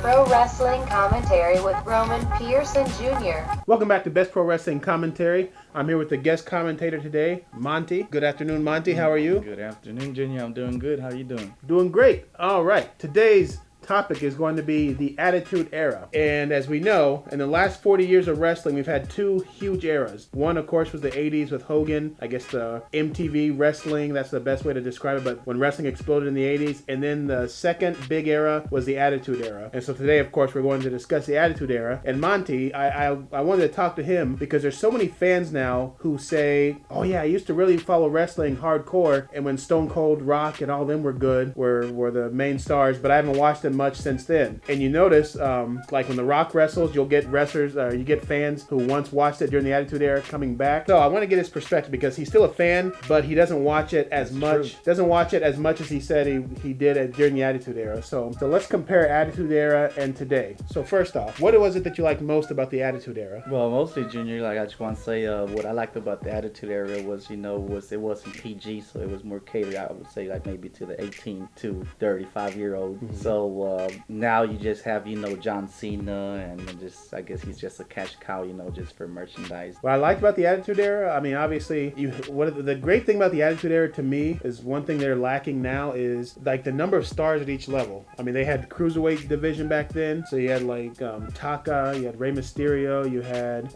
Pro Wrestling Commentary with Roman Pearson Jr. Welcome back to Best Pro Wrestling Commentary. I'm here with the guest commentator today, Monty. Good afternoon, Monty. How are you? Good afternoon, Junior. I'm doing good. How are you doing? Doing great. All right. Today's topic is going to be the Attitude Era. And as we know, in the last 40 years of wrestling, we've had two huge eras. One, of course, was the 80s with Hogan. I guess the MTV wrestling, that's the best way to describe it, but when wrestling exploded in the 80s. And then the second big era was the Attitude Era. And so today, of course, we're going to discuss the Attitude Era. And Monty, I wanted to talk to him because there's so many fans now who say, oh yeah, I used to really follow wrestling hardcore, and when Stone Cold, Rock, and all of them were good, were the main stars, but I haven't watched them much since then. And you notice, like when The Rock wrestles, you'll get wrestlers, you get fans who once watched it during the Attitude Era coming back. So I want to get his perspective because he's still a fan, but he doesn't watch it as much. Doesn't watch it as much as he said he did during the Attitude Era. So let's compare Attitude Era and today. So first off, what was it that you liked most about the Attitude Era? Well, mostly, Junior, like I just want to say what I liked about the Attitude Era was, it wasn't PG, so it was more catered, I would say, like maybe to the 18 to 35-year-old. Mm-hmm. So now you just have, John Cena, and I guess he's just a cash cow, just for merchandise. What I liked about the Attitude Era, I mean, obviously, the great thing about the Attitude Era to me is one thing they're lacking now is like the number of stars at each level. I mean, they had cruiserweight division back then, so you had like Taka, you had Rey Mysterio, you had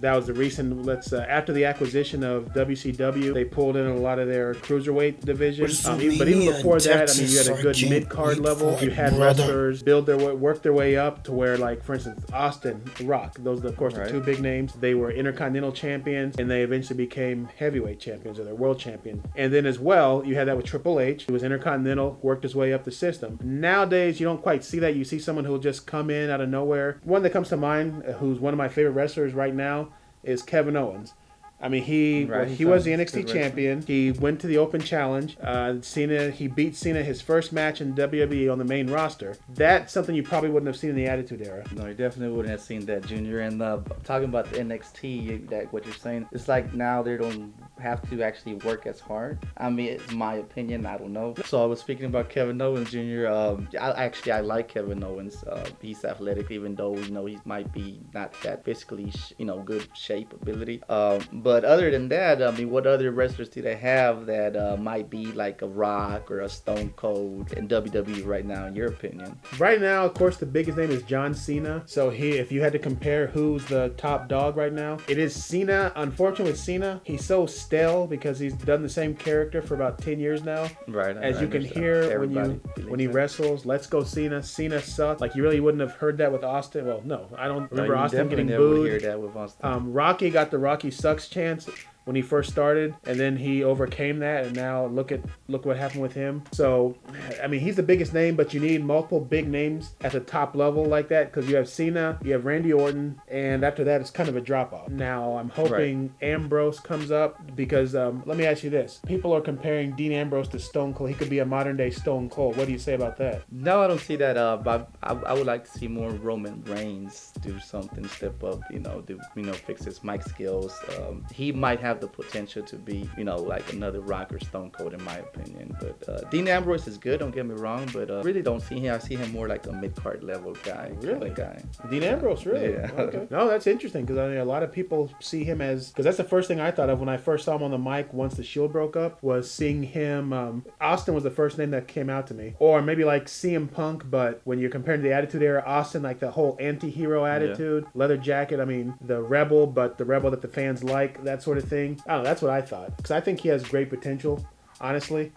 that was the recent. After the acquisition of WCW, they pulled in a lot of their cruiserweight division. But even before that, I mean, you had a good mid-card level. You had wrestlers work their way up to where, like, for instance, Austin, Rock, those are, of course, the two big names. They were Intercontinental champions, and they eventually became heavyweight champions, or they're world champions. And then as well, you had that with Triple H, who was Intercontinental, worked his way up the system. Nowadays, you don't quite see that. You see someone who will just come in out of nowhere. One that comes to mind, who's one of my favorite wrestlers right now, is Kevin Owens. I mean, he was the N.X.T. champion. He went to the Open Challenge. He beat Cena his first match in WWE on the main roster. That's something you probably wouldn't have seen in the Attitude Era. No, you definitely wouldn't have seen that, Junior. And talking about the N.X.T., what you're saying, it's like now they don't have to actually work as hard. I mean, it's my opinion. I don't know. So I was speaking about Kevin Owens, Junior. I like Kevin Owens. He's athletic, even though he might be not that physically, good shape ability. But other than that, I mean, what other wrestlers do they have that might be like a Rock or a Stone Cold in WWE right now, in your opinion? Right now, of course, the biggest name is John Cena. So if you had to compare who's the top dog right now, it is Cena. Unfortunately, with Cena, he's so stale because he's done the same character for about 10 years now. Right. As you can hear when he wrestles, let's go Cena. Cena sucked. Like, you really wouldn't have heard that with Austin. Well, no, I don't remember Austin getting booed. Hear that with Austin. Rocky got the Rocky Sucks chance when he first started, and then he overcame that, and now look what happened with him. So, I mean, he's the biggest name, but you need multiple big names at the top level like that, because you have Cena, you have Randy Orton, and after that, it's kind of a drop-off. Now, I'm hoping Ambrose comes up, because let me ask you this. People are comparing Dean Ambrose to Stone Cold. He could be a modern-day Stone Cold. What do you say about that? No, I don't see that, but I would like to see more Roman Reigns do something, step up, fix his mic skills. He might have the potential to be, like another Rock or Stone Cold, in my opinion. But Dean Ambrose is good, don't get me wrong, but really don't see him. I see him more like a mid-card level guy. Really? Guy. Dean Ambrose, really? Yeah. Okay. No, that's interesting, because I mean, a lot of people see him as, because that's the first thing I thought of when I first saw him on the mic once the Shield broke up, was seeing him, Austin was the first name that came out to me. Or maybe like CM Punk, but when you're comparing to the Attitude Era, Austin, like the whole anti-hero attitude, leather jacket, I mean, the rebel, but the rebel that the fans like, that sort of thing. I don't know, that's what I thought. Because I think he has great potential, honestly.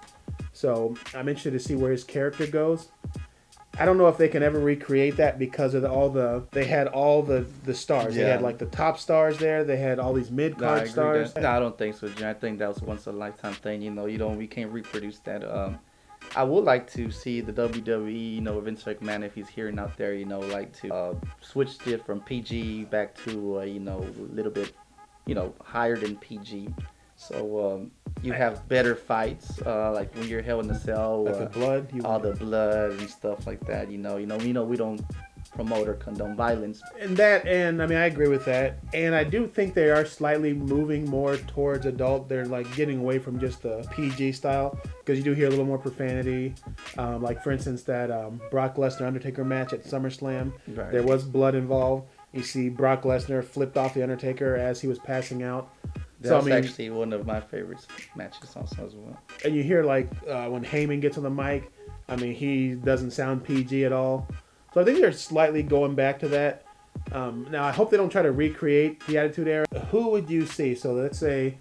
So I'm interested to see where his character goes. I don't know if they can ever recreate that because of they had all the stars. Yeah. They had like the top stars there. They had all these mid-card stars. No, I don't think so, Jim. I think that was once a lifetime thing. We can't reproduce that. I would like to see the WWE, Vince McMahon, if he's hearing out there, like to switch it from PG back to, a little bit, higher than PG. So you have better fights, like when you're Hell in a Cell, like the blood, all the blood and stuff like that. We don't promote or condone violence. And I mean, I agree with that. And I do think they are slightly moving more towards adult. They're like getting away from just the PG style, because you do hear a little more profanity. Like, for instance, that Brock Lesnar Undertaker match at SummerSlam. Right. There was blood involved. You see Brock Lesnar flipped off the Undertaker as he was passing out. That's actually one of my favorite matches also as well. And you hear like when Heyman gets on the mic, I mean, he doesn't sound PG at all. So I think they're slightly going back to that. Now, I hope they don't try to recreate the Attitude Era. Who would you see? So let's say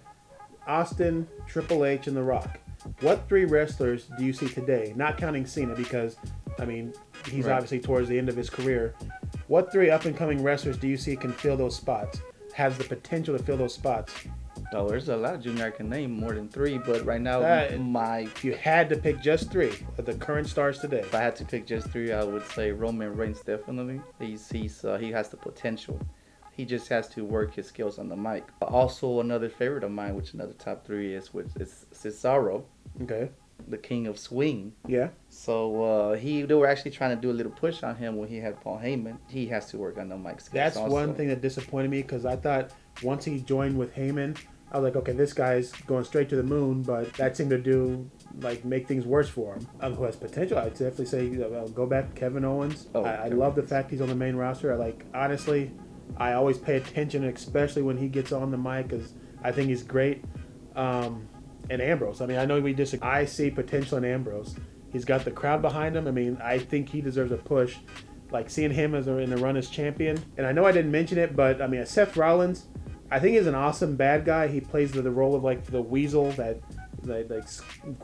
Austin, Triple H, and The Rock. What 3 wrestlers do you see today? Not counting Cena, because, I mean, he's obviously towards the end of his career. What 3 up-and-coming wrestlers do you see can fill those spots? Has the potential to fill those spots? Oh, there's a lot of Junior I can name, more than 3, but right now, if you had to pick just 3 of the current stars today. If I had to pick just 3, I would say Roman Reigns definitely. He has the potential. He just has to work his skills on the mic. Also, another favorite of mine, which another top 3 is Cesaro. Okay. The king of swing. Yeah. So they were actually trying to do a little push on him when he had Paul Heyman. He has to work on the mic skills. That's also one thing that disappointed me, because I thought once he joined with Heyman, I was like, okay, this guy's going straight to the moon, but that seemed to make things worse for him. Who has potential? I'd definitely say go back to Kevin Owens. I love the fact he's on the main roster. Honestly, I always pay attention, especially when he gets on the mic, because I think he's great. And Ambrose. I mean, I know we disagree. I see potential in Ambrose. He's got the crowd behind him. I mean, I think he deserves a push. Like, seeing him in the run as champion. And I know I didn't mention it, but I mean, Seth Rollins, I think he's an awesome bad guy. He plays the role of like the weasel that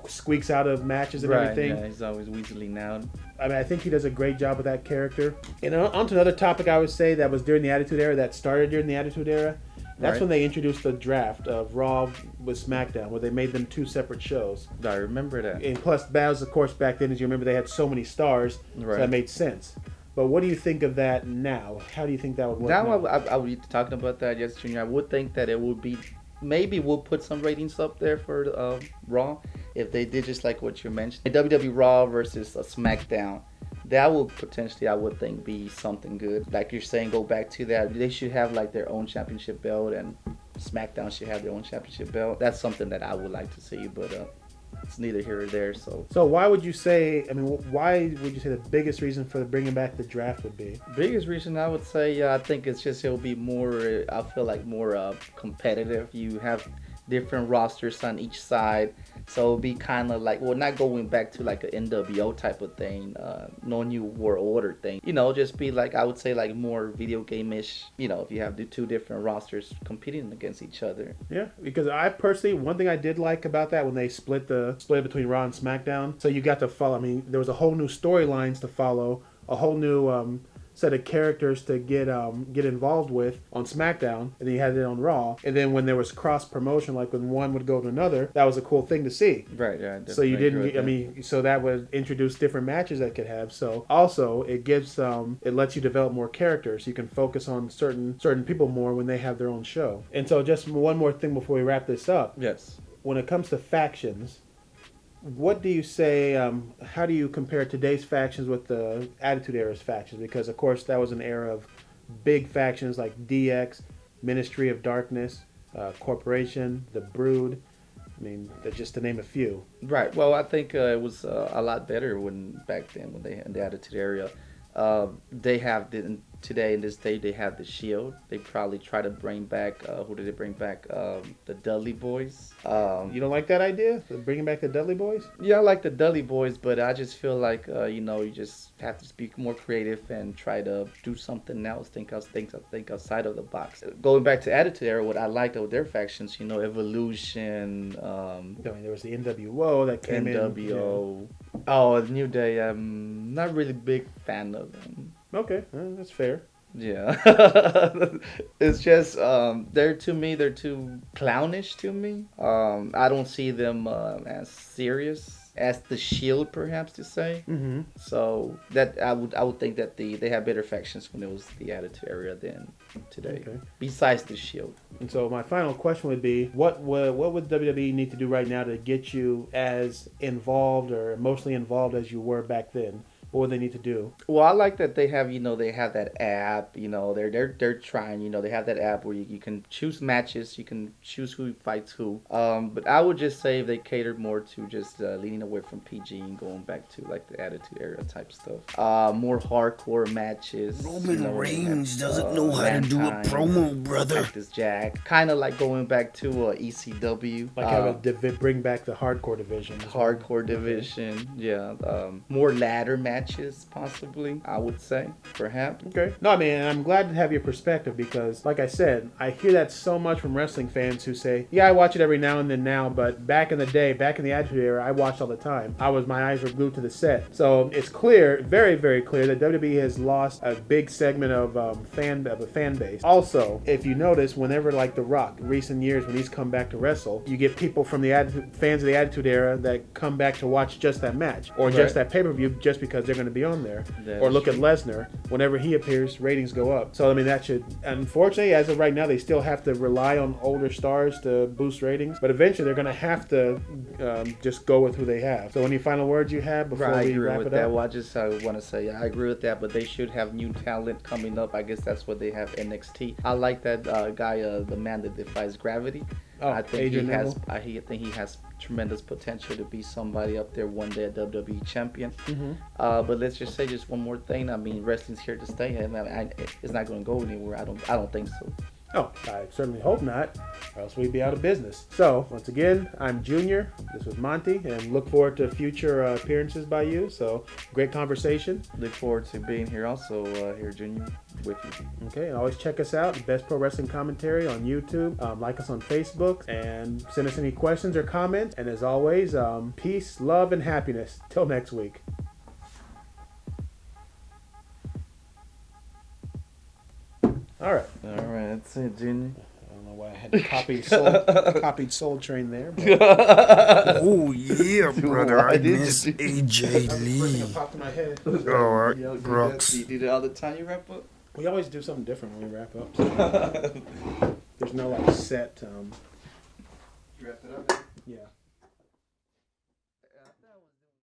squeaks out of matches and everything. Yeah, he's always weaseling out. I mean, I think he does a great job with that character. And on to another topic I would say that was during the Attitude Era, that started during the Attitude Era. That's when they introduced the draft of Raw with SmackDown, where they made them 2 separate shows. I remember that. And plus, that was, of course, back then, as you remember, they had so many stars, so that made sense. But what do you think of that now? How do you think that would work now? I would be talking about that, yes, Junior. I would think that it would be, maybe we'll put some ratings up there for Raw if they did just like what you mentioned. WWE Raw versus SmackDown. That would potentially, I would think, be something good. Like you're saying, go back to that. They should have like their own championship belt, and SmackDown should have their own championship belt. That's something that I would like to see, but it's neither here or there. So why would you say? I mean, why would you say the biggest reason for bringing back the draft would be? Biggest reason I would say, I think it's just it'll be more. I feel like more competitive. You have different rosters on each side. So it'll be kind of like, well, not going back to like an NWO type of thing, no new World Order thing. Just be like, I would say like more video game-ish, if you have the 2 different rosters competing against each other. Yeah, because I personally, one thing I did like about that when they split between Raw and SmackDown, so you got to follow, I mean, there was a whole new storylines to follow, a whole new set of characters to get involved with on SmackDown, and then you had it on Raw. And then when there was cross promotion, like when one would go to another, that was a cool thing to see. Right, yeah. So you didn't, I mean, so that would introduce different matches that could have. So also it gives, it lets you develop more characters. You can focus on certain people more when they have their own show. And so just one more thing before we wrap this up. Yes. When it comes to factions, what do you say, how do you compare today's factions with the Attitude Era's factions? Because, of course, that was an era of big factions like DX, Ministry of Darkness, Corporation, The Brood. I mean, just to name a few. Right. Well, I think it was a lot better back then when they had the Attitude Era. They have today in this day they have the Shield. They probably try to bring back who did they bring back? The Dudley Boys. You don't like that idea? Bringing back the Dudley Boys? Yeah, I like the Dudley Boys, but I just feel like you just have to be more creative and try to do something else. Think outside of the box. Going back to Attitude Era, what I liked of their factions, Evolution. I mean, there was the NWO that came NWO. Yeah. Oh, New Day. I'm not really big fan of them. Okay, that's fair. Yeah. It's just they're too clownish to me. I don't see them as serious as the Shield, perhaps to say. Mm-hmm. So that I would think that they had better factions when it was the Attitude Era than today. Okay. Besides the Shield. And so my final question would be, what would WWE need to do right now to get you as involved or emotionally involved as you were back then? What would they need to do? Well, I like that they have, they have that app. They're trying. They have that app where you can choose matches, you can choose who fights who. But I would just say if they catered more to just leaning away from PG and going back to like the Attitude Era type stuff. More hardcore matches. Roman Reigns doesn't know how to do a Mankind, promo, brother. Cactus Jack, kind of like going back to ECW. Like have bring back the hardcore division. Hardcore division, yeah. More ladder matches, possibly, I would say, perhaps. Okay. No, I mean, I'm glad to have your perspective because, like I said, I hear that so much from wrestling fans who say, yeah, I watch it every now and then now, but back in the day, back in the Attitude Era, I watched all the time. My eyes were glued to the set. So it's clear, very, very clear that WWE has lost a big segment of a fan base. Also, if you notice, whenever like The Rock, recent years when he's come back to wrestle, you get people from the fans of the Attitude Era that come back to watch just that match or just that pay-per-view just because they're going to be on there. Or look at Lesnar. Whenever he appears, ratings go up. So I mean, that should, unfortunately, as of right now, they still have to rely on older stars to boost ratings. But eventually, they're going to have to just go with who they have. So any final words you have before we wrap it up? Well, I just want to say I agree with that, but they should have new talent coming up. I guess that's what they have. N.X.T. I like that guy, the man that defies gravity. I think he has tremendous potential to be somebody up there one day, a WWE champion. Mm-hmm. But let's just say just one more thing. I mean, wrestling's here to stay, and it's not going to go anywhere. I don't think so. Oh, I certainly hope not, or else we'd be out of business. So, once again, I'm Junior. This was Monty, and look forward to future appearances by you. So, great conversation. Look forward to being here also, here, Junior, with you. Okay, and always check us out, Best Pro Wrestling Commentary on YouTube. Like us on Facebook, and send us any questions or comments. And as always, peace, love, and happiness. Till next week. All right, that's it, Junior. I don't know why I had to copied Soul Train there. Oh yeah, brother, I miss AJ Lee. Popped in my head. Alright, Brooks. You do that all the time you wrap up? We always do something different when we wrap up. So there's no like set. You wrap it up? Yeah.